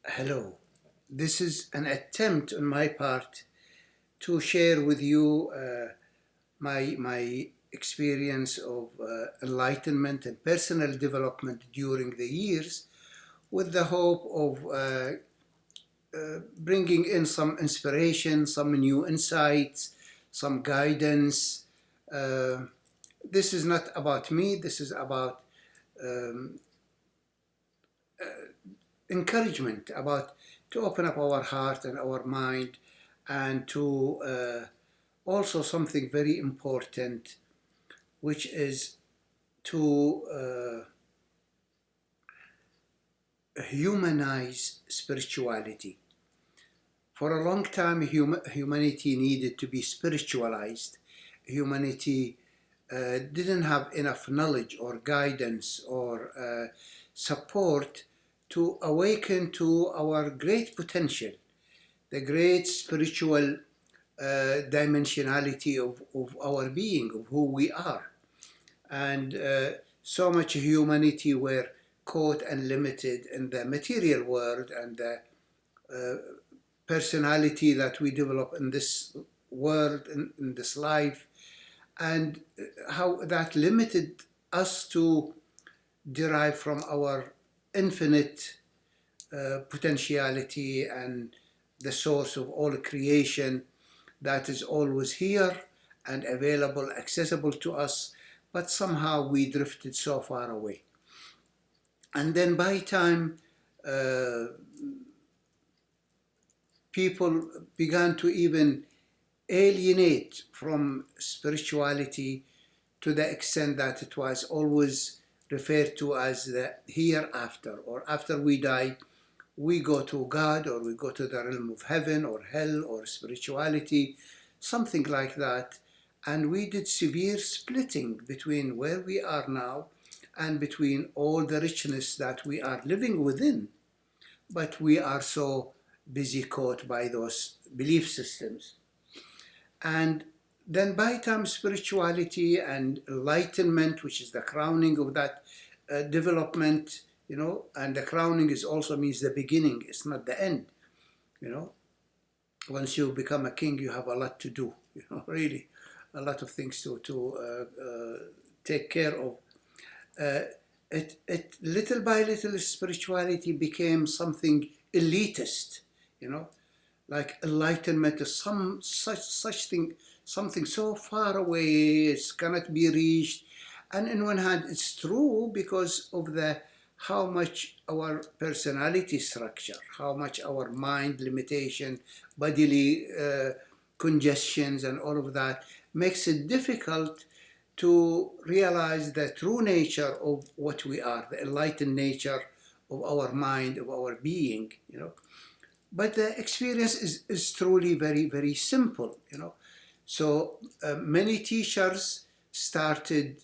Hello. This is an attempt on my part to share with you my experience of enlightenment and personal development during the years, with the hope of bringing in some inspiration, some new insights, some guidance. Uh, this is not about me. This is about um, encouragement, about to open up our heart and our mind, and to also something very important, which is to humanize spirituality. For a long time, humanity needed to be spiritualized. Humanity didn't have enough knowledge or guidance or support to awaken to our great potential, the great spiritual dimensionality of our being, of who we are. And so much humanity were caught and limited in the material world and the uh, personality that we develop in this world, in this life, and how that limited us to derive from our infinite potentiality and the source of all creation that is always here and available, accessible to us, but somehow we drifted so far away. And then by time uh, people began to even alienate from spirituality to the extent that it was always referred to as the hereafter, or after we die, we go to God, or we go to the realm of heaven or hell or spirituality, something like that. And we did severe splitting between where we are now and between all the richness that we are living within. But we are so busy caught by those belief systems. And then by time spirituality and enlightenment, which is the crowning of that development, and the crowning is also means the beginning, it's not the end, you know. Once you become a king, you have a lot to do, really, a lot of things to take care of. Uh, it little by little, spirituality became something elitist, you know, like enlightenment is some such thing, something so far away, it cannot be reached. And in one hand, it's true because of the how much our personality structure, how much our mind limitation, bodily congestions, and all of that makes it difficult to realize the true nature of what we are, the enlightened nature of our mind, of our being, But the experience is truly very, very simple. So many teachers started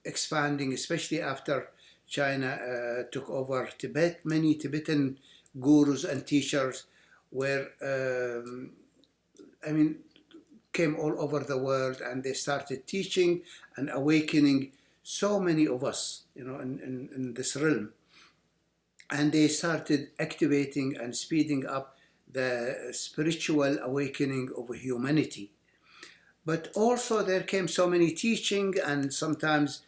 expanding, especially after China took over Tibet. Many Tibetan gurus and teachers were, I mean, came all over the world, and they started teaching and awakening so many of us, in this realm. And they started activating and speeding up the spiritual awakening of humanity. But also there came so many teaching and sometimes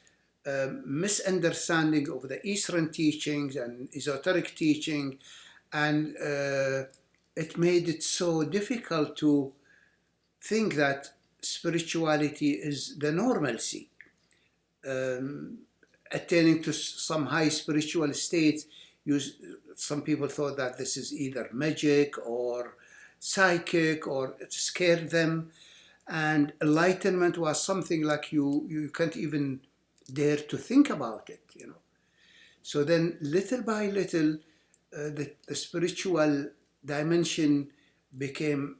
misunderstanding of the Eastern teachings and esoteric teaching, and it made it so difficult to think that spirituality is the normalcy. Um, Attaining to some high spiritual states, some people thought that this is either magic or psychic, or it scared them. And enlightenment was something like you can't even dare to think about it. So then, little by little, the spiritual dimension became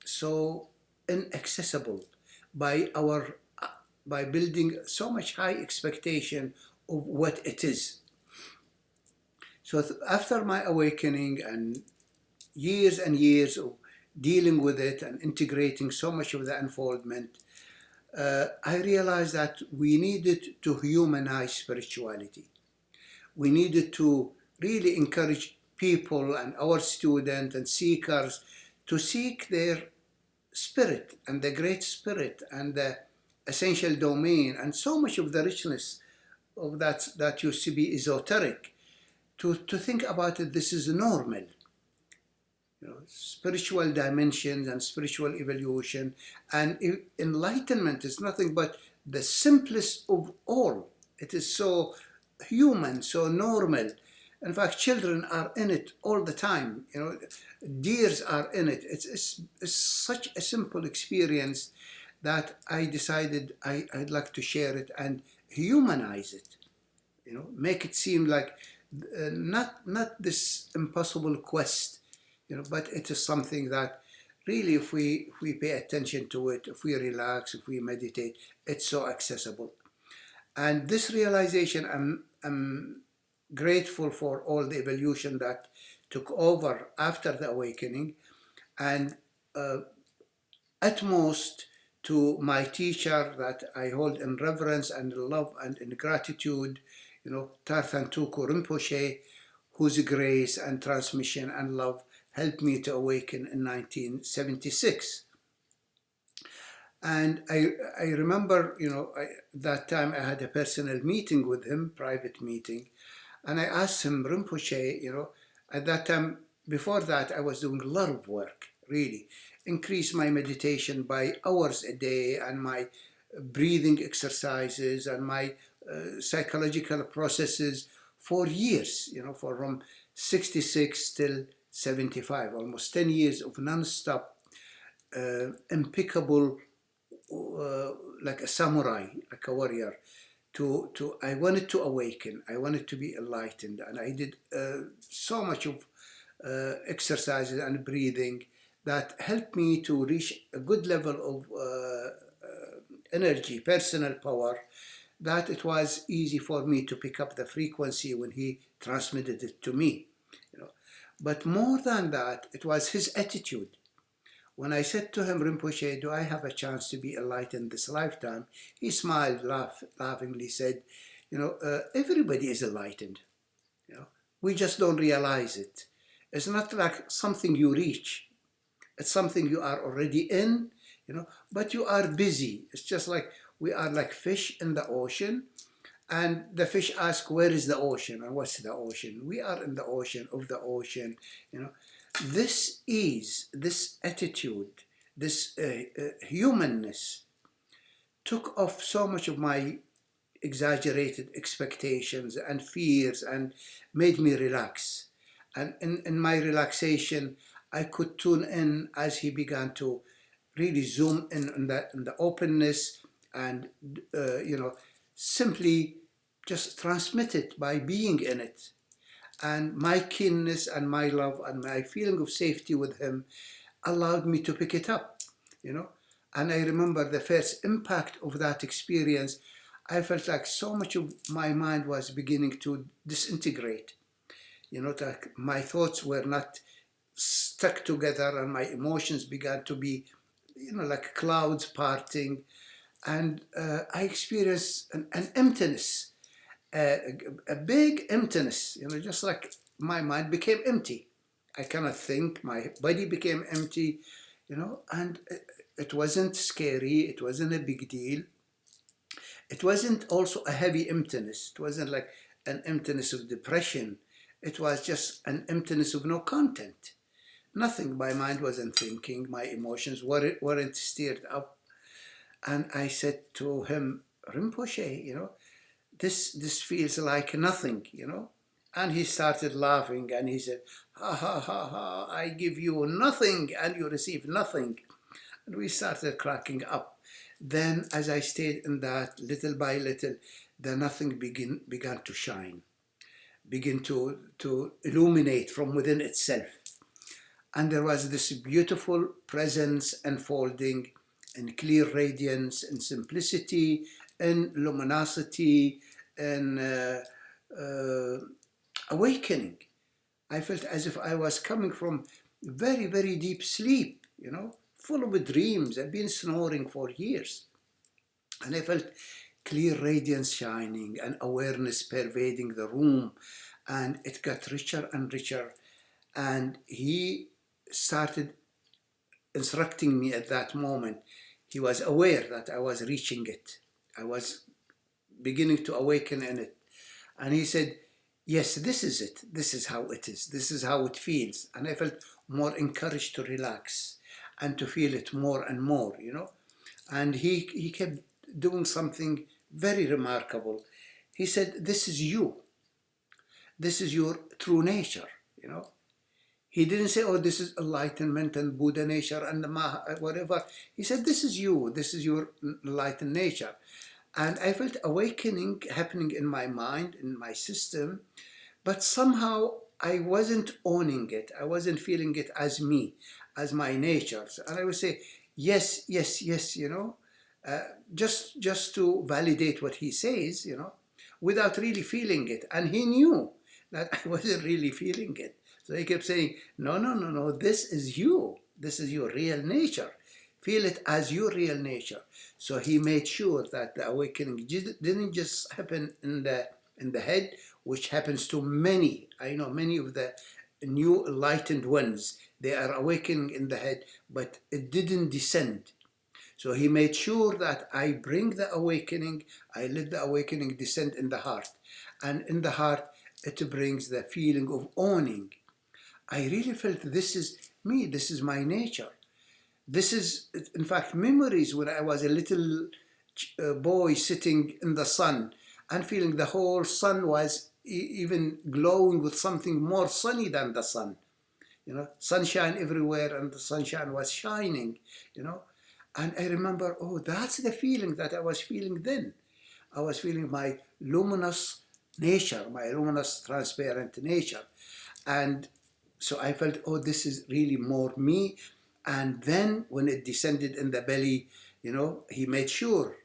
so inaccessible by our by building so much high expectation of what it is. So after my awakening and years of dealing with it and integrating so much of the unfoldment, I realized that we needed to humanize spirituality. We needed to really encourage people and our students and seekers to seek their spirit and the great spirit and the essential domain and so much of the richness of that used to be esoteric, to think about it. This is normal, spiritual dimensions and spiritual evolution, and enlightenment is nothing but the simplest of all. It is so human, so normal. In fact, children are in it all the time. Deers are in it. It's such a simple experience that I decided I'd like to share it and humanize it. Make it seem like not this impossible quest, but it is something that really, if we pay attention to it, if we relax, if we meditate, it's so accessible. And this realization, I'm grateful for all the evolution that took over after the awakening, and utmost to my teacher that I hold in reverence and in love and in gratitude, Tarthan Tuku Rinpoche, whose grace and transmission and love helped me to awaken in 1976. And I remember, that time I had a personal meeting with him, private meeting, and I asked him, Rinpoche, at that time, before that, I was doing a lot of work, really. Increase my meditation by hours a day, and my breathing exercises and my psychological processes for years, from 66 till 75, almost 10 years of non-stop, impeccable, like a samurai, like a warrior. I wanted to awaken, I wanted to be enlightened, and I did so much of exercises and breathing that helped me to reach a good level of energy, personal power, that it was easy for me to pick up the frequency when he transmitted it to me. But more than that, it was his attitude. When I said to him, Rinpoche, do I have a chance to be enlightened this lifetime? He smiled, laughingly said, everybody is enlightened. We just don't realize it. It's not like something you reach. It's something you are already in, but you are busy. It's just like we are like fish in the ocean, and the fish ask, where is the ocean and what's the ocean? We are in the ocean of the ocean. This attitude, this humanness took off so much of my exaggerated expectations and fears and made me relax. And in my relaxation, I could tune in as he began to really zoom in on the openness and, simply just transmit it by being in it. And my keenness and my love and my feeling of safety with him allowed me to pick it up, And I remember the first impact of that experience. I felt like so much of my mind was beginning to disintegrate. Like my thoughts were not stuck together, and my emotions began to be, like clouds parting. And I experienced an emptiness, a big emptiness, just like my mind became empty. I cannot think, my body became empty, and it wasn't scary, it wasn't a big deal. It wasn't also a heavy emptiness. It wasn't like an emptiness of depression. It was just an emptiness of no content. Nothing. My mind wasn't thinking. My emotions weren't stirred up. And I said to him, Rinpoche, this feels like nothing, And he started laughing and he said, ha ha ha ha, I give you nothing and you receive nothing. And we started cracking up. Then as I stayed in that, little by little, the nothing began to shine, begin to illuminate from within itself. And there was this beautiful presence unfolding in clear radiance, in simplicity, in luminosity, in awakening. I felt as if I was coming from very, very deep sleep, full of dreams. I've been snoring for years. And I felt clear radiance shining and awareness pervading the room. And it got richer and richer. And he started instructing me at that moment. He was aware that I was reaching it. I was beginning to awaken in it. And he said, yes, this is it. This is how it is. This is how it feels. And I felt more encouraged to relax and to feel it more and more, you know. And he kept doing something very remarkable. He said, this is you. This is your true nature, you know. He didn't say, oh, this is enlightenment and Buddha nature and whatever. He said, this is you. This is your enlightened nature. And I felt awakening happening in my mind, in my system, but somehow I wasn't owning it. I wasn't feeling it as me, as my nature. And I would say, yes, yes, yes, you know, uh, just to validate what he says, you know, without really feeling it. And he knew that I wasn't really feeling it. So he kept saying, no, no, no, no, this is you. This is your real nature. Feel it as your real nature. So he made sure that the awakening didn't just happen in the head, which happens to many. I know many of the new enlightened ones, they are awakening in the head, but it didn't descend. So he made sure that I bring the awakening, I let the awakening descend in the heart. And in the heart, it brings the feeling of owning. I really felt this is me, this is my nature. This is, in fact, memories when I was a little boy sitting in the sun and feeling the whole sun was even glowing with something more sunny than the sun. You know, sunshine everywhere and the sunshine was shining, you know. And I remember, oh, that's the feeling that I was feeling then. I was feeling my luminous nature, my luminous transparent nature. And so I felt, oh, this is really more me. And then when it descended in the belly, you know, he made sure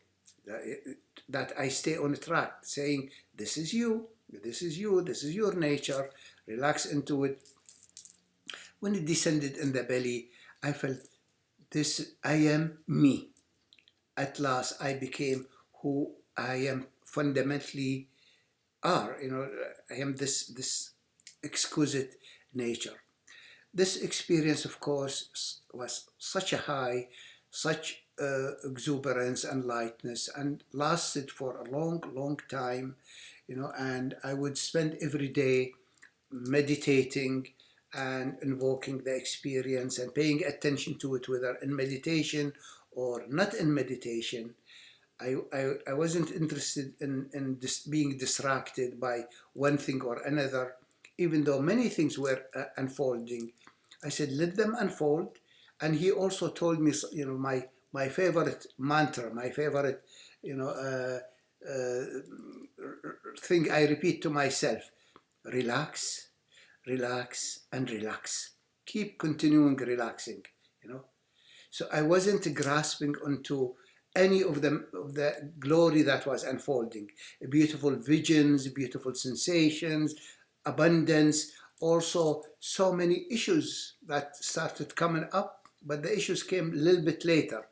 that I stay on track, saying, this is you, this is you, this is your nature, relax into it. When it descended in the belly, I felt this, I am me. At last, I became who I am fundamentally are. You know, I am this exquisite nature. This experience, of course, was such a high, such exuberance and lightness, and lasted for a long, long time, you know. And I would spend every day meditating and invoking the experience and paying attention to it, whether in meditation or not in meditation. I wasn't interested in being distracted by one thing or another, even though many things were unfolding. I said, let them unfold. And he also told me, you know, my favorite mantra, my favorite, you know, thing I repeat to myself: relax, relax, and relax. Keep continuing relaxing, you know. So I wasn't grasping onto any of the glory that was unfolding. Beautiful visions, beautiful sensations, abundance, also so many issues that started coming up, but the issues came a little bit later.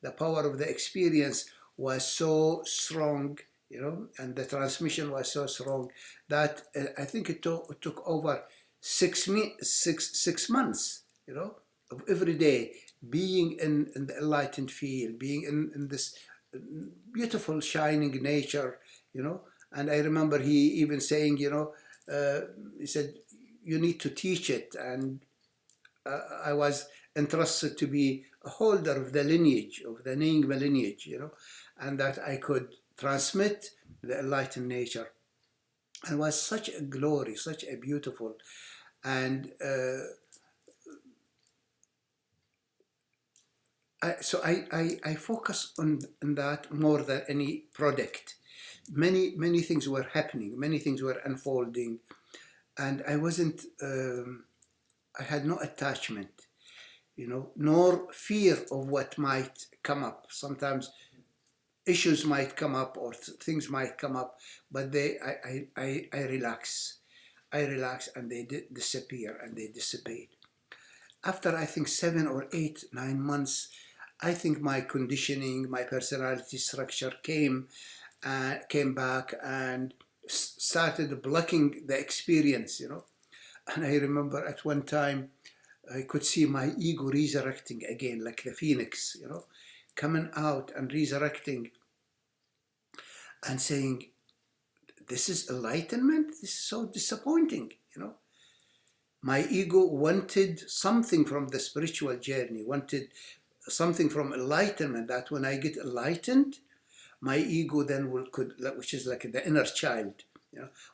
The power of the experience was so strong, you know, and the transmission was so strong that I think it took over 6 months, you know, of every day being in the enlightened field, being in this beautiful shining nature, you know. And I remember he even saying, you know, he said, you need to teach it. And I was entrusted to be a holder of the lineage, of the Nyingma lineage, you know, and that I could transmit the enlightened nature. And it was such a glory, such a beautiful, and I focus on that more than any product. Many things were happening, many things were unfolding, and I had no attachment, you know, nor fear of what might come up. Sometimes issues might come up or things might come up, but I relax. I relax and they disappear and they dissipate. After I think 7 or 8, 9 months, I think my conditioning, my personality structure came back and started blocking the experience, you know. And I remember at one time, I could see my ego resurrecting again, like the phoenix, coming out and resurrecting and saying, this is enlightenment? This is so disappointing. My ego wanted something from the spiritual journey, wanted something from enlightenment, that when I get enlightened, my ego then which is like the inner child,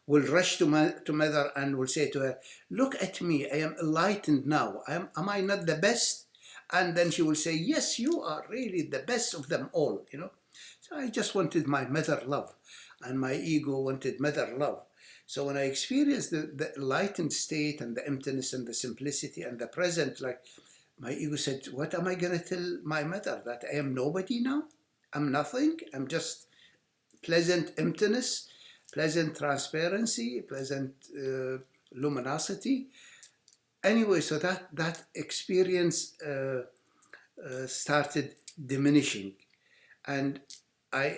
will rush to mother and will say to her, look at me, I am enlightened now. Am I not the best? And then she will say, yes, you are really the best of them all. So I just wanted my mother love, and my ego wanted mother love. So when I experienced the enlightened state and the emptiness and the simplicity and the present, like, my ego said, what am I going to tell my mother? That I am nobody now? I'm nothing? I'm just pleasant emptiness, pleasant transparency, pleasant luminosity. Anyway, so that experience started diminishing. And I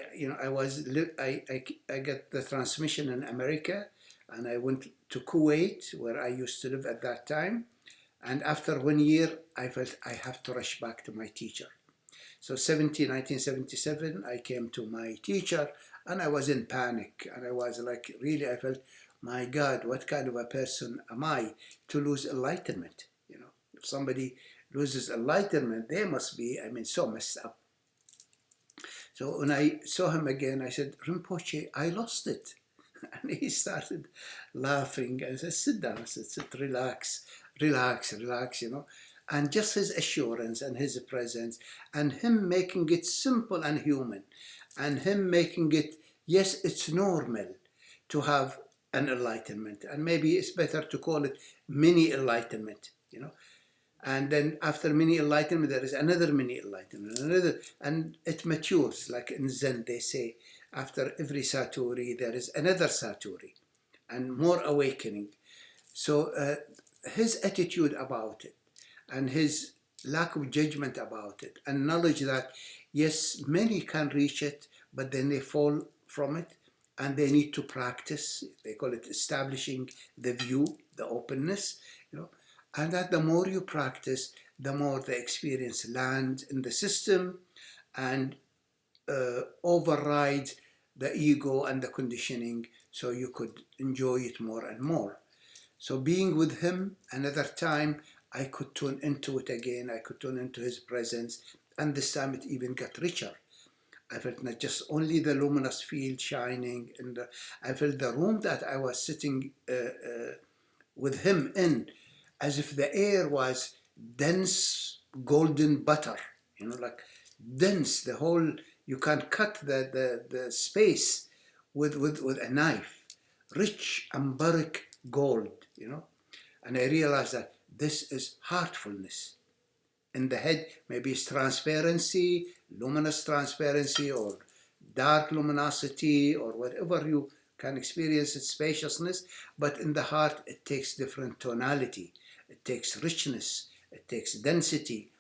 got the transmission in America, and I went to Kuwait, where I used to live at that time. And after 1 year, I felt I have to rush back to my teacher. So 1977, I came to my teacher, and I was in panic. And I was like, really, I felt, my God, what kind of a person am I to lose enlightenment? If somebody loses enlightenment, they must be, so messed up. So when I saw him again, I said, Rinpoche, I lost it. And he started laughing. I said, sit down. I said, sit, relax. And just his assurance and his presence, and him making it simple and human, and him making it, yes, it's normal to have an enlightenment. And maybe it's better to call it mini enlightenment, And then after mini enlightenment, there is another mini enlightenment, and it matures. Like in Zen, they say, after every Satori, there is another Satori, and more awakening. So his attitude about it, and his lack of judgment about it, and knowledge that, yes, many can reach it, but then they fall from it, and they need to practice. They call it establishing the view, the openness, and that the more you practice, the more the experience lands in the system and overrides the ego and the conditioning, so you could enjoy it more and more. So being with him another time, I could tune into it again. I could tune into his presence, and this time it even got richer. I felt not just only the luminous field shining, I felt the room that I was sitting with him in, as if the air was dense golden butter, like dense, the whole, you can cut the space with a knife, rich ambaric gold, And I realized that this is heartfulness. In the head, maybe it's transparency, luminous transparency, or dark luminosity, or whatever you can experience, its spaciousness. But in the heart, it takes different tonality. It takes richness. It takes density.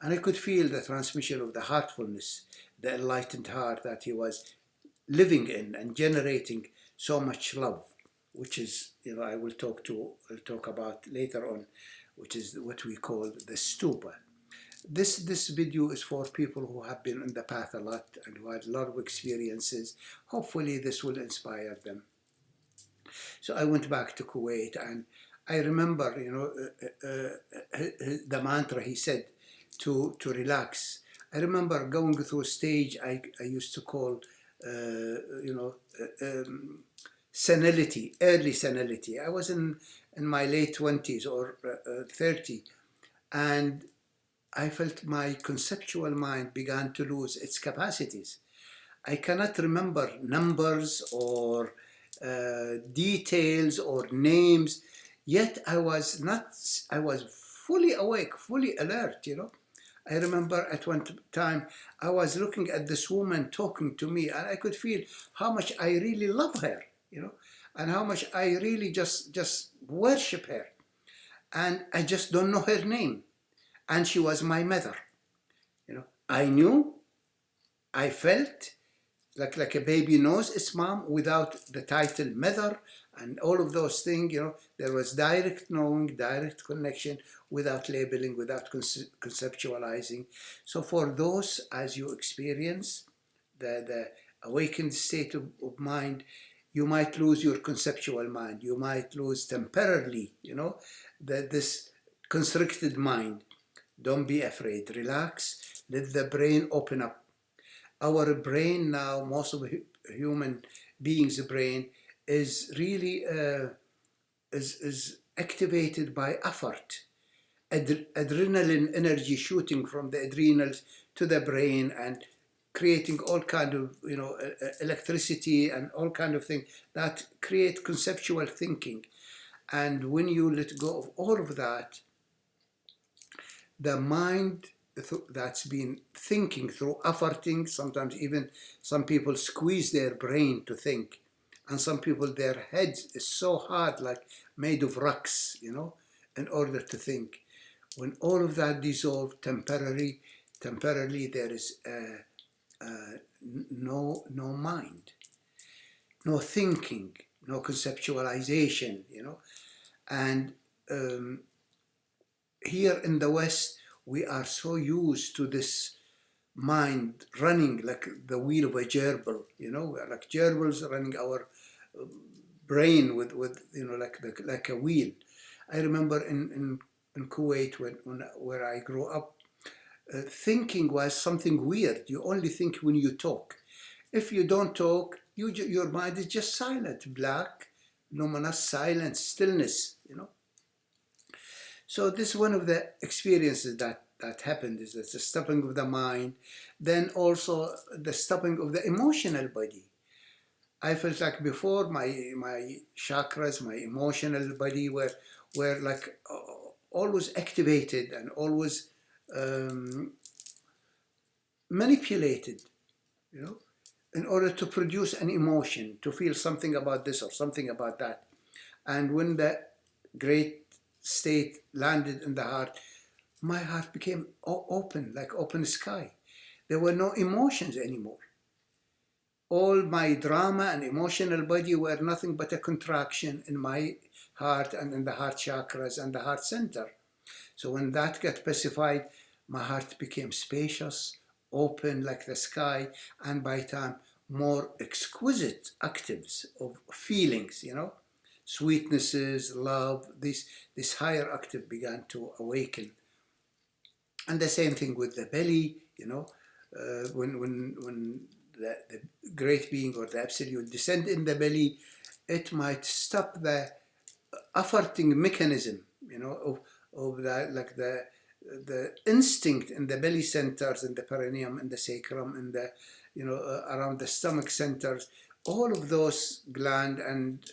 And I could feel the transmission of the heartfulness, the enlightened heart that he was living in and generating so much love, which is, I will talk about later on, which is what we call the stupa. This video is for people who have been in the path a lot and who had a lot of experiences. Hopefully this will inspire them. So I went back to Kuwait, and I remember, the mantra he said to relax. I remember going through a stage I used to call, senility, early senility. I was in my late 20s or 30, and I felt my conceptual mind began to lose its capacities. I cannot remember numbers or details or names, yet I was fully awake, fully alert, I remember at one time I was looking at this woman talking to me, and I could feel how much I really love her, and how much I really just worship her. And I just don't know her name. And she was my mother. I knew, I felt, like a baby knows its mom without the title mother and all of those things. There was direct knowing, direct connection, without labeling, without conceptualizing. So for those, as you experience the awakened state of mind, you might lose your conceptual mind. You might lose temporarily, this constricted mind. Don't be afraid. Relax. Let the brain open up. Our brain now, most of human beings' brain, is really is activated by effort. Adrenaline energy shooting from the adrenals to the brain and creating all kind of electricity and all kind of things that create conceptual thinking. And when you let go of all of that, the mind that's been thinking through efforting, sometimes even some people squeeze their brain to think, and some people their heads is so hard, like made of rocks, in order to think. When all of that dissolves temporarily there is no mind, no thinking, no conceptualization, and here in the West, we are so used to this mind running like the wheel of a gerbil. We're like gerbils running our brain with like a wheel. I remember in Kuwait where I grew up, thinking was something weird. You only think when you talk. If you don't talk, your mind is just silent, black, luminous, silence, stillness. So this is one of the experiences that happened, is that the stopping of the mind, then also the stopping of the emotional body. I felt like before my chakras, my emotional body were like always activated and always manipulated, in order to produce an emotion, to feel something about this or something about that. And when the great state landed in the heart, my heart became open, like open sky. There were no emotions anymore. All my drama and emotional body were nothing but a contraction in my heart and in the heart chakras and the heart center. So when that got pacified, my heart became spacious, open like the sky, and by time more exquisite octaves of feelings, sweetnesses, love, this higher octave began to awaken. And the same thing with the belly, when the great being or the absolute descend in the belly, it might stop the efforting mechanism, of that, like the instinct in the belly centers, in the perineum, in the sacrum, in the, around the stomach centers, all of those gland and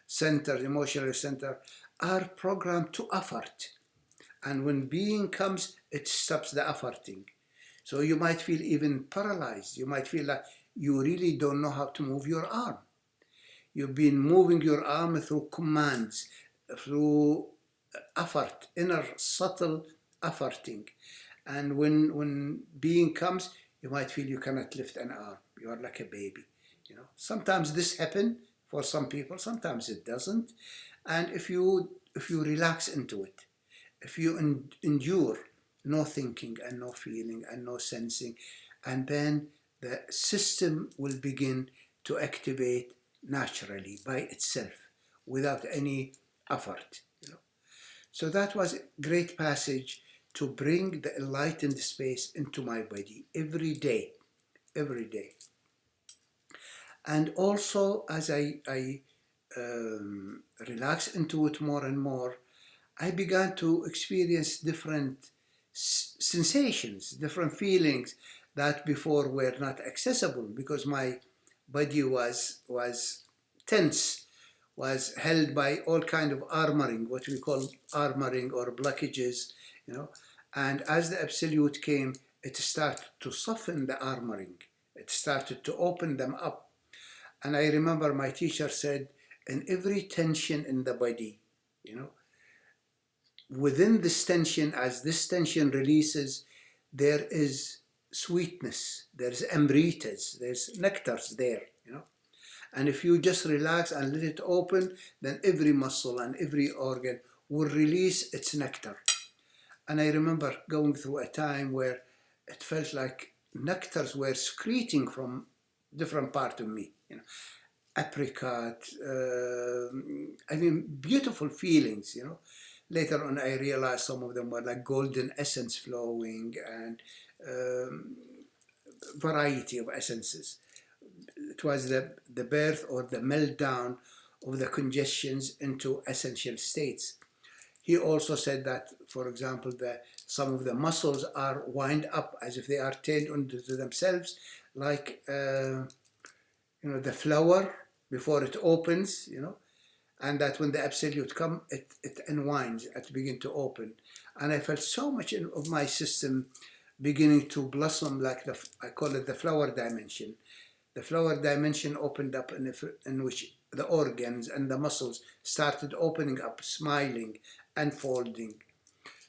centers, emotional center, are programmed to effort. And when being comes, it stops the efforting. So you might feel even paralyzed. You might feel like you really don't know how to move your arm. You've been moving your arm through commands, through effort, inner subtle efforting. And when being comes, you might feel you cannot lift an arm. You are like a baby. Sometimes this happens for some people, sometimes it doesn't. And if you relax into it, if you endure no thinking and no feeling and no sensing, and then the system will begin to activate naturally by itself without any effort. So that was a great passage to bring the enlightened space into my body every day, every day. And also as I relax into it more and more, I began to experience different sensations, different feelings that before were not accessible because my body was tense, was held by all kind of armoring, what we call armoring or blockages, And as the Absolute came, it started to soften the armoring. It started to open them up. And I remember my teacher said, in every tension in the body, within this tension, as this tension releases, there is sweetness, there's amritas, there's nectars there, you know. And if you just relax and let it open, then every muscle and every organ will release its nectar. And I remember going through a time where it felt like nectars were secreting from different part of me, you know, apricot, I mean, beautiful feelings, you know. Later on, I realized some of them were like golden essence flowing and um, variety of essences. It was the birth or the meltdown of the congestions into essential states. He also said that, for example, some of the muscles are wind up as if they are turned onto themselves, like the flower before it opens, and that when the absolute come, it unwinds, it begin to open. And I felt so much of my system beginning to blossom, like I call it the flower dimension. The flower dimension opened up in which the organs and the muscles started opening up, smiling, unfolding.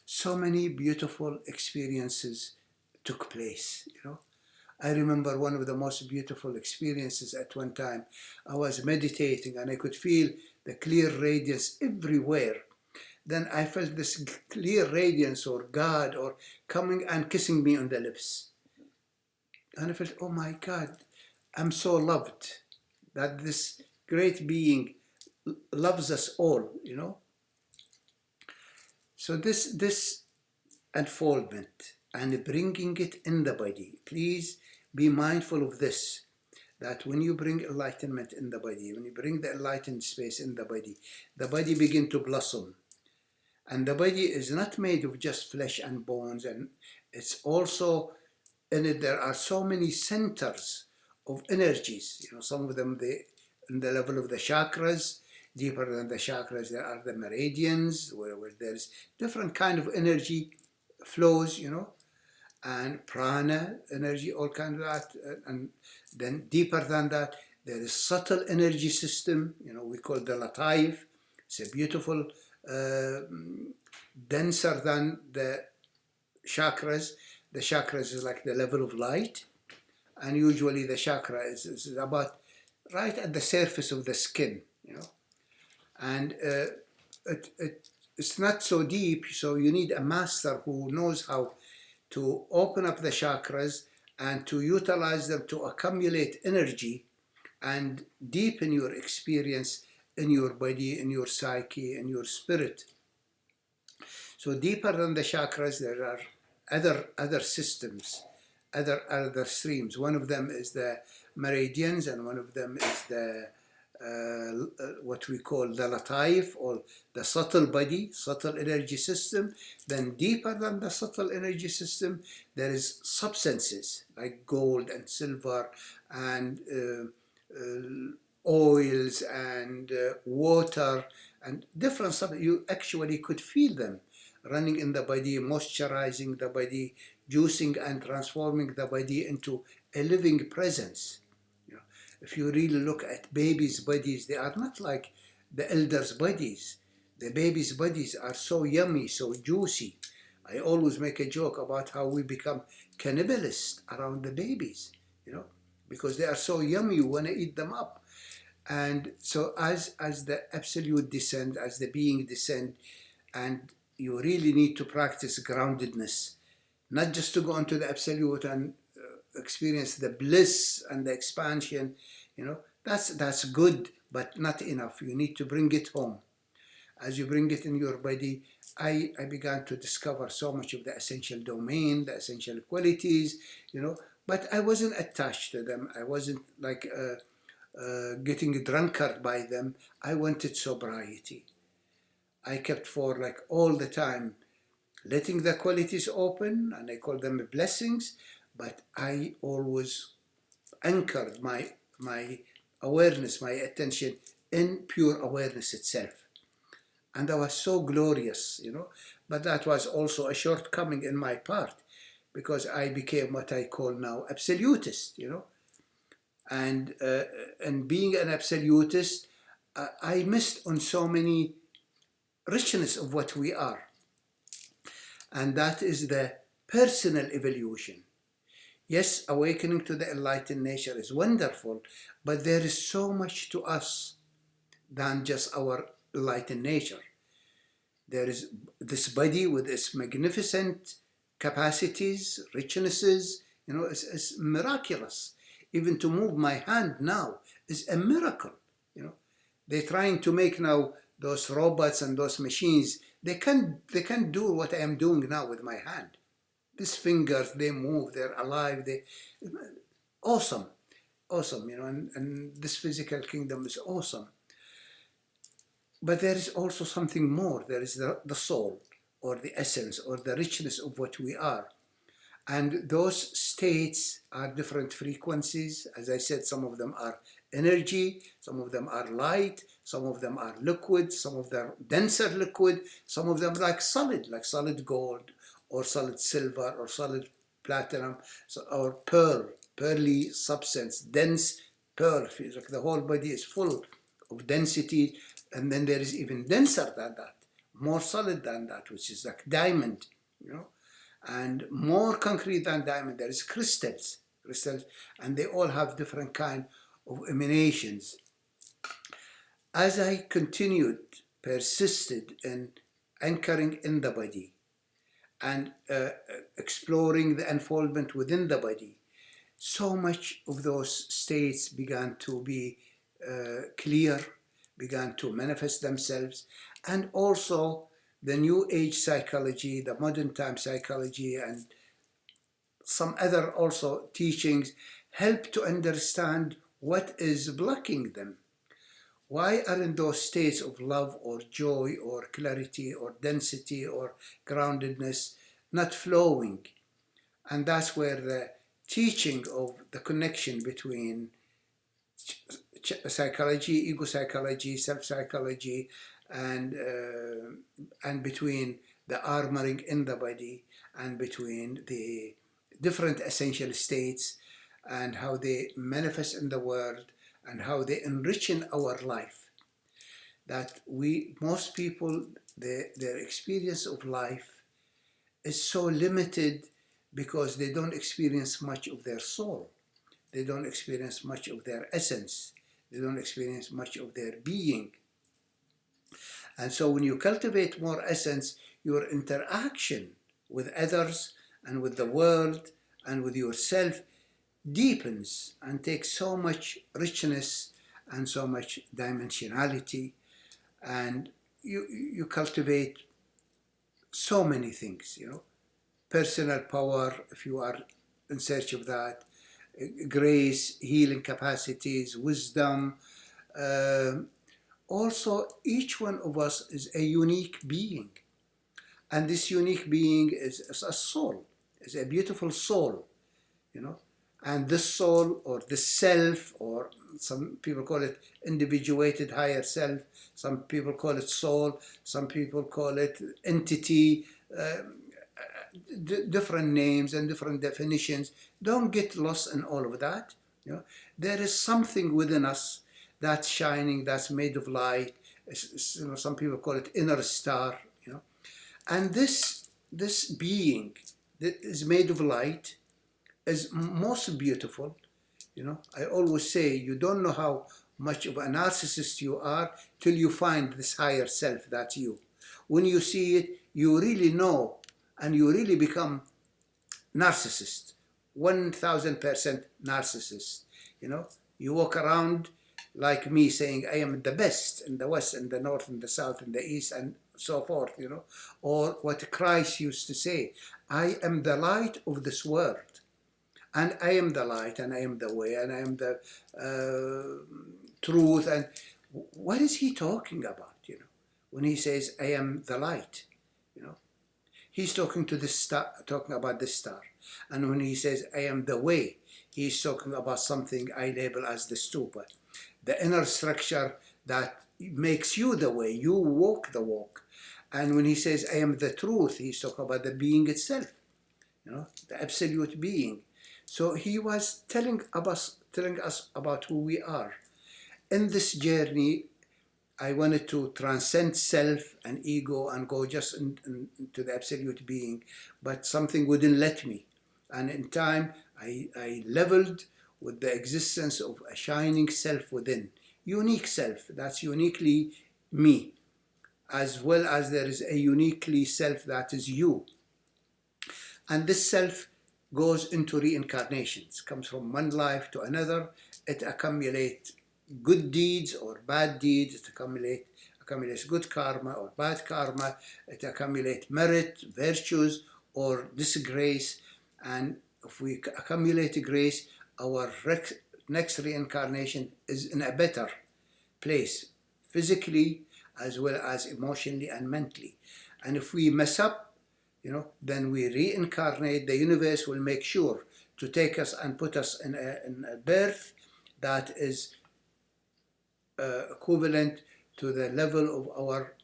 So many beautiful experiences took place, I remember one of the most beautiful experiences at one time. I was meditating and I could feel the clear radiance everywhere. Then I felt this clear radiance or God or coming and kissing me on the lips. And I felt, oh my God, I'm so loved that this great being loves us all, So this unfoldment and bringing it in the body, please be mindful of this, that when you bring enlightenment in the body, when you bring the enlightened space in the body begin to blossom. And the body is not made of just flesh and bones, and it's also in it there are so many centers of energies. Some of them in the level of the chakras. Deeper than the chakras, there are the meridians, where there's different kind of energy flows, and prana energy, all kinds of that. And then deeper than that, there is subtle energy system, we call the lataif. It's a beautiful, denser than the chakras. The chakras is like the level of light. And usually the chakra is about right at the surface of the skin, And it's not so deep, so you need a master who knows how to open up the chakras and to utilize them to accumulate energy and deepen your experience in your body, in your psyche, in your spirit. So deeper than the chakras, there are other systems, other streams. One of them is the meridians, and one of them is the what we call the lataif, or the subtle body, subtle energy system. Then deeper than the subtle energy system, there is substances like gold and silver and oils and water and different stuff. You actually could feel them running in the body, moisturizing the body, juicing and transforming the body into a living presence. If you really look at babies' bodies, they are not like the elders' bodies. The babies' bodies are so yummy, so juicy. I always make a joke about how we become cannibalists around the babies, because they are so yummy, you want to eat them up. And so as the absolute descend, as the being descend, and you really need to practice groundedness, not just to go into the absolute and experience the bliss and the expansion, that's good, but not enough. You need to bring it home. As you bring it in your body, I began to discover so much of the essential domain, the essential qualities, but I wasn't attached to them. I wasn't like getting drunkard by them. I wanted sobriety. I kept for like all the time letting the qualities open, and I call them blessings, but I always anchored my awareness, my attention in pure awareness itself. And that was so glorious, but that was also a shortcoming in my part, because I became what I call now absolutist, and being an absolutist, I missed on so many richness of what we are. And that is the personal evolution. Yes, awakening to the enlightened nature is wonderful, but there is so much to us than just our enlightened nature. There is this body with its magnificent capacities, richnesses, it's miraculous. Even to move my hand now is a miracle. They're trying to make now those robots and those machines. They can't do what I am doing now with my hand. These fingers, they move, they're alive, they awesome, awesome, and this physical kingdom is awesome. But there is also something more. There is the soul, or the essence, or the richness of what we are. And those states are different frequencies. As I said, some of them are energy, some of them are light, some of them are liquid, some of them denser liquid, some of them like solid gold, or solid silver, or solid platinum, or pearly substance, dense pearl. Feels like the whole body is full of density. And then there is even denser than that, more solid than that, which is like diamond, and more concrete than diamond. There is crystals, and they all have different kind of emanations. As I continued, persisted in anchoring in the body and exploring the unfoldment within the body, so much of those states began to be clear, began to manifest themselves. And also the new age psychology, the modern time psychology, and some other also teachings help to understand what is blocking them. Why aren't those states of love or joy or clarity or density or groundedness not flowing? And that's where the teaching of the connection between psychology, ego psychology, self-psychology, and between the armoring in the body, and between the different essential states, and how they manifest in the world, and how they enrich in our life. That most people, their experience of life is so limited because they don't experience much of their soul. They don't experience much of their essence. They don't experience much of their being. And so when you cultivate more essence, your interaction with others and with the world and with yourself deepens and takes so much richness and so much dimensionality, and you cultivate so many things, personal power, if you are in search of that, grace, healing capacities, wisdom. Also, each one of us is a unique being. And this unique being is a soul, is a beautiful soul, And this soul, or the self, or some people call it individuated higher self, some people call it soul, some people call it entity, different names and different definitions. Don't get lost in all of that. There is something within us that's shining, that's made of light. Some people call it inner star. And this being that is made of light is most beautiful. I always say you don't know how much of a narcissist you are till you find this higher self, that's you. When you see it, you really know, and you really become narcissist, 1000% narcissist. You walk around like me saying, I am the best in the West, in the North, in the South, in the East, and so forth, or what Christ used to say, I am the light of this world. And I am the light, and I am the way, and I am the truth. And what is he talking about, when he says, I am the light, He's talking to the star, talking about the star. And when he says, I am the way, he's talking about something I label as the stupa, the inner structure that makes you the way, you walk the walk. And when he says, I am the truth, he's talking about the being itself, the absolute being. So he was telling us about who we are. In this journey, I wanted to transcend self and ego and go just into the absolute being, but something wouldn't let me. And in time, I leveled with the existence of a shining self within, unique self, that's uniquely me, as well as there is a uniquely self that is you. And this self goes into reincarnations, comes from one life to another. It accumulates good deeds or bad deeds. It accumulates good karma or bad karma. It accumulates merit, virtues, or disgrace. And if we accumulate grace, our next reincarnation is in a better place, physically as well as emotionally and mentally. And if we mess up, then we reincarnate. The universe will make sure to take us and put us in a birth that is equivalent to the level of our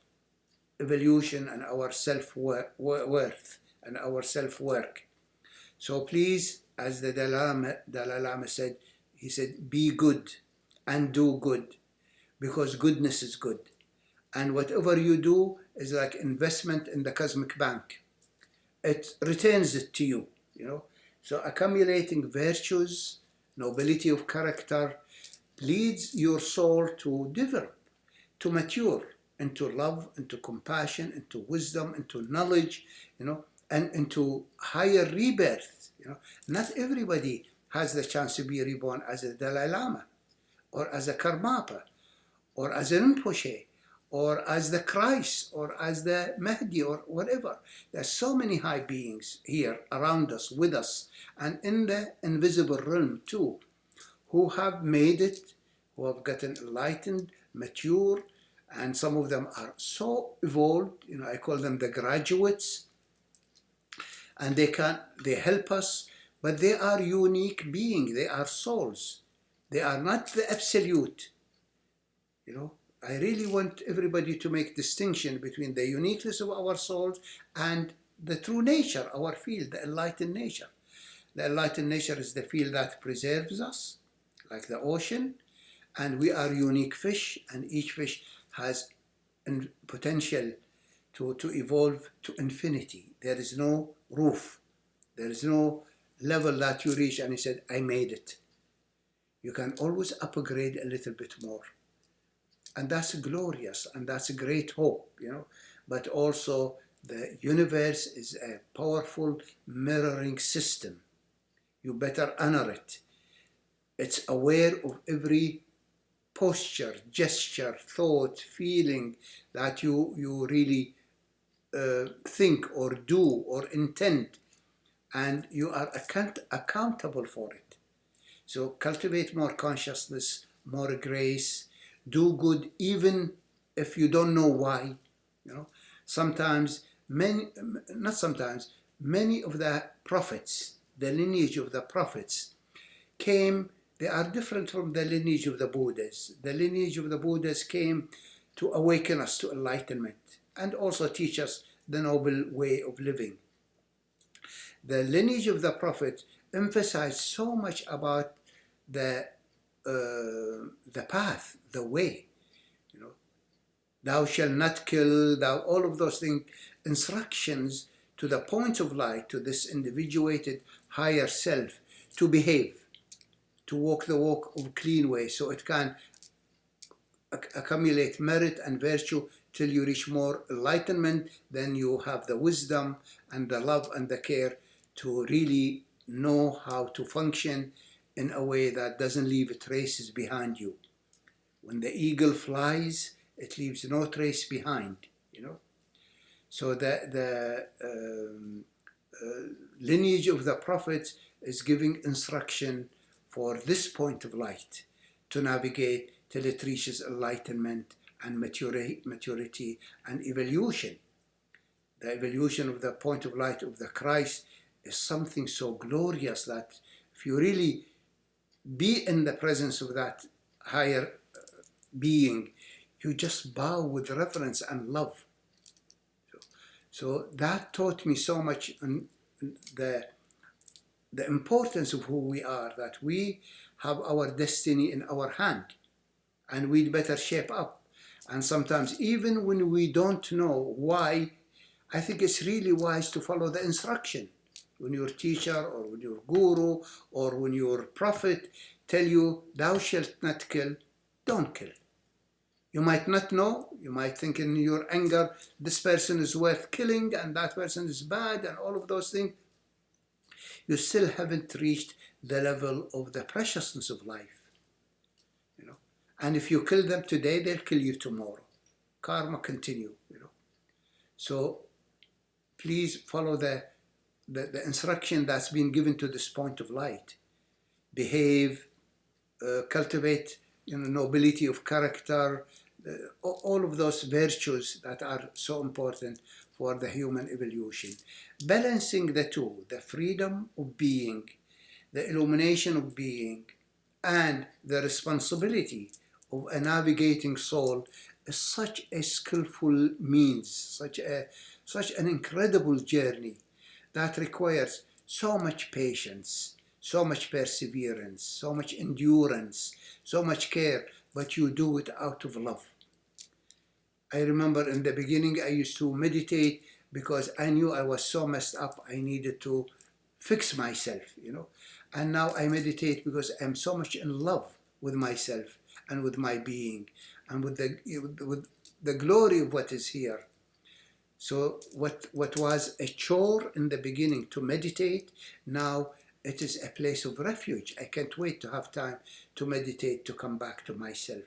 evolution and our self-worth and our self-work. So please, as the Dalai Lama said, he said, be good and do good, because goodness is good. And whatever you do is like investment in the cosmic bank. It returns it to you, So accumulating virtues, nobility of character, leads your soul to develop, to mature into love, into compassion, into wisdom, into knowledge, and into higher rebirth. Not everybody has the chance to be reborn as a Dalai Lama, or as a Karmapa, or as a Rinpoche, or as the Christ, or as the Mahdi, or whatever. There's so many high beings here around us, with us, and in the invisible realm too, who have made it, who have gotten enlightened, mature, and some of them are so evolved, I call them the graduates, and they help us, but they are unique beings, they are souls. They are not the absolute, I really want everybody to make distinction between the uniqueness of our souls and the true nature, our field, the enlightened nature. The enlightened nature is the field that preserves us, like the ocean, and we are unique fish, and each fish has potential to evolve to infinity. There is no roof. There is no level that you reach and you said, I made it. You can always upgrade a little bit more. And that's glorious, and that's a great hope, But also the universe is a powerful mirroring system. You better honor it. It's aware of every posture, gesture, thought, feeling that you really think or do or intend, and you are accountable for it. So cultivate more consciousness, more grace, do good even if you don't know why. Many of the prophets, the lineage of the prophets they are different from the lineage of the Buddhas. The lineage of the Buddhas came to awaken us to enlightenment and also teach us the noble way of living. The lineage of the prophet emphasized so much about the path, the way. Thou shalt not kill, all of those things, instructions to the point of light, to this individuated higher self, to behave, to walk the walk of clean way, so it can accumulate merit and virtue till you reach more enlightenment. Then you have the wisdom and the love and the care to really know how to function in a way that doesn't leave traces behind you. When the eagle flies, it leaves no trace behind, So the lineage of the prophets is giving instruction for this point of light to navigate till it reaches enlightenment and maturity and evolution. The evolution of the point of light of the Christ is something so glorious that if you really be in the presence of that higher being, you just bow with reverence and love. So that taught me so much on the importance of who we are, that we have our destiny in our hand and we'd better shape up. And sometimes even when we don't know why, I think it's really wise to follow the instruction. when your teacher or when your guru or when your prophet tell you, thou shalt not kill, don't kill. You might not know, you might think in your anger, this person is worth killing and that person is bad and all of those things. You still haven't reached the level of the preciousness of life. And if you kill them today, they'll kill you tomorrow. Karma continue. So please follow the instruction that's been given to this point of light. Behave, cultivate nobility of character, all of those virtues that are so important for the human evolution. Balancing the two, the freedom of being, the illumination of being, and the responsibility of a navigating soul is such a skillful means, such an incredible journey that requires so much patience, so much perseverance, so much endurance, so much care, but you do it out of love. I remember in the beginning I used to meditate because I knew I was so messed up, I needed to fix myself, And now I meditate because I'm so much in love with myself and with my being and with the glory of what is here. So what was a chore in the beginning to meditate, now it is a place of refuge. I can't wait to have time to meditate, to come back to myself.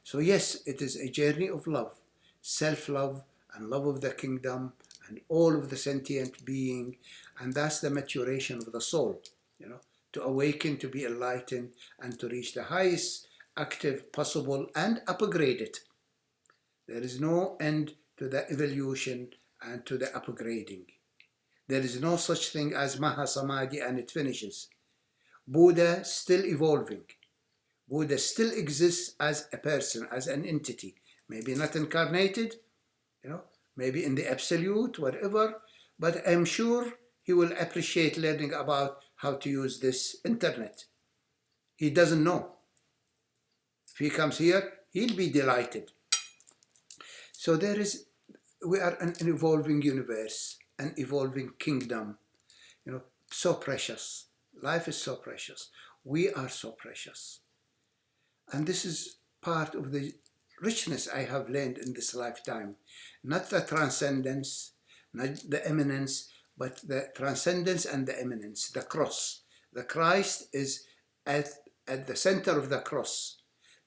So yes, it is a journey of love, self-love and love of the kingdom and all of the sentient being, and that's the maturation of the soul, to awaken, to be enlightened, and to reach the highest active possible and upgrade it. There is no end to the evolution and to the upgrading. There is no such thing as Mahasamadhi and it finishes. Buddha still evolving. Buddha still exists as a person, as an entity. Maybe not incarnated, maybe in the absolute, whatever, but I'm sure he will appreciate learning about how to use this internet. He doesn't know. If he comes here, he'll be delighted. So we are an evolving universe, an evolving kingdom, so precious. Life is so precious. We are so precious. And this is part of the richness I have learned in this lifetime. Not the transcendence, not the eminence, but the transcendence and the eminence, the cross. The Christ is at the center of the cross,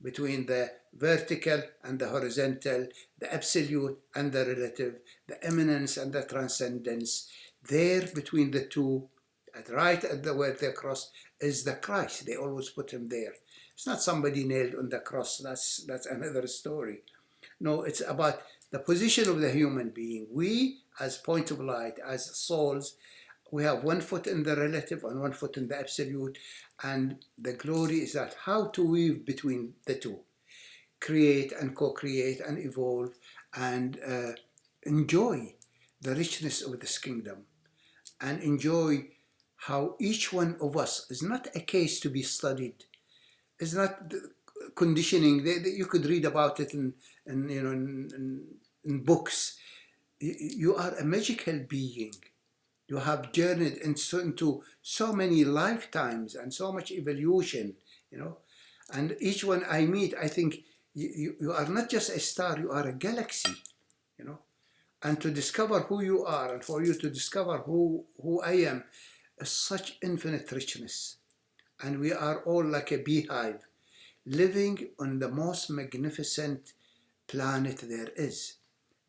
between the vertical and the horizontal, the absolute and the relative, the eminence and the transcendence. There between the two, right at where the cross is the Christ. They always put him there. It's not somebody nailed on the cross. That's another story. No, it's about the position of the human being. We, as point of light, as souls, we have one foot in the relative and one foot in the absolute. And the glory is that how to weave between the two. Create and co-create and evolve and enjoy the richness of this kingdom. And enjoy how each one of us is not a case to be studied. It's not conditioning. You could read about it in books. You are a magical being. You have journeyed into so many lifetimes and so much evolution, And each one I meet, I think you are not just a star, you are a galaxy, And to discover who you are and for you to discover who I am is such infinite richness. And we are all like a beehive, living on the most magnificent planet there is.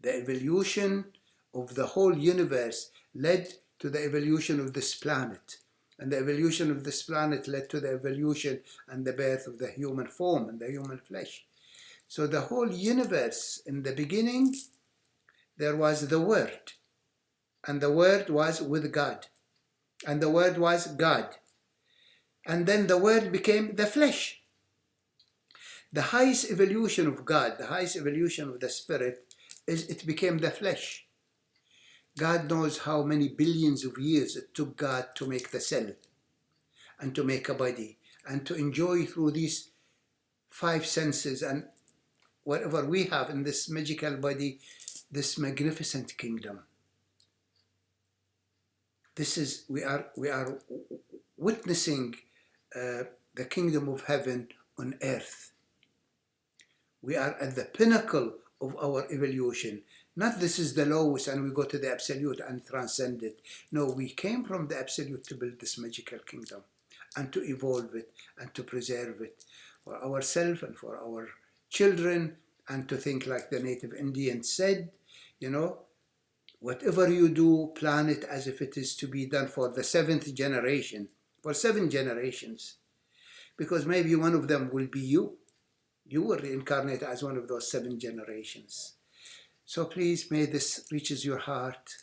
The evolution of the whole universe led to the evolution of this planet. And the evolution of this planet led to the evolution and the birth of the human form and the human flesh. So the whole universe, in the beginning, there was the Word. And the Word was with God. And the Word was God. And then the Word became the flesh. The highest evolution of God, the highest evolution of the Spirit, is it became the flesh. God knows how many billions of years it took God to make the cell and to make a body and to enjoy through these 5 senses and whatever we have in this magical body, this magnificent kingdom. This is, we are witnessing the kingdom of heaven on earth. We are at the pinnacle of our evolution. Not this is the lowest and we go to the absolute and transcend it. No, we came from the absolute to build this magical kingdom and to evolve it and to preserve it for ourselves and for our children, and to think like the native Indians said, you know, whatever you do, plan it as if it is to be done for the seventh generation, for 7 generations, because maybe one of them will be you. You will reincarnate as one of those 7 generations. So please, may this reaches your heart,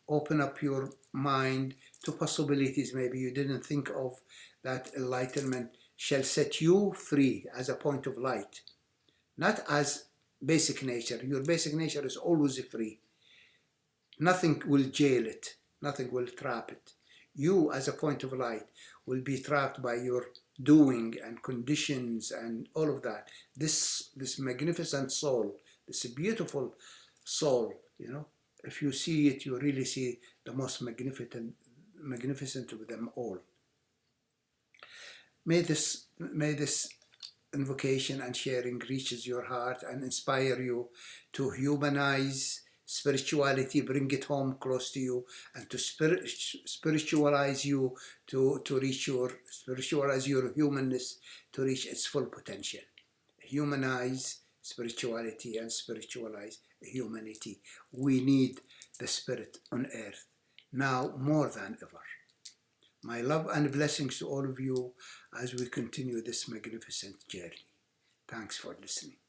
open up your mind to possibilities maybe you didn't think of, that enlightenment shall set you free as a point of light, not as basic nature. Your basic nature is always free. Nothing will jail it. Nothing will trap it. You, as a point of light, will be trapped by your doing and conditions and all of that. This magnificent soul, this beautiful soul, you know, if you see it, you really see the most magnificent of them all. May this invocation and sharing reaches your heart and inspire you to humanize spirituality, bring it home close to you, and to spiritualize you, to spiritualize your humanness to reach its full potential. Humanize spirituality and spiritualize humanity. We need the spirit on earth now more than ever. My love and blessings to all of you as we continue this magnificent journey. Thanks for listening.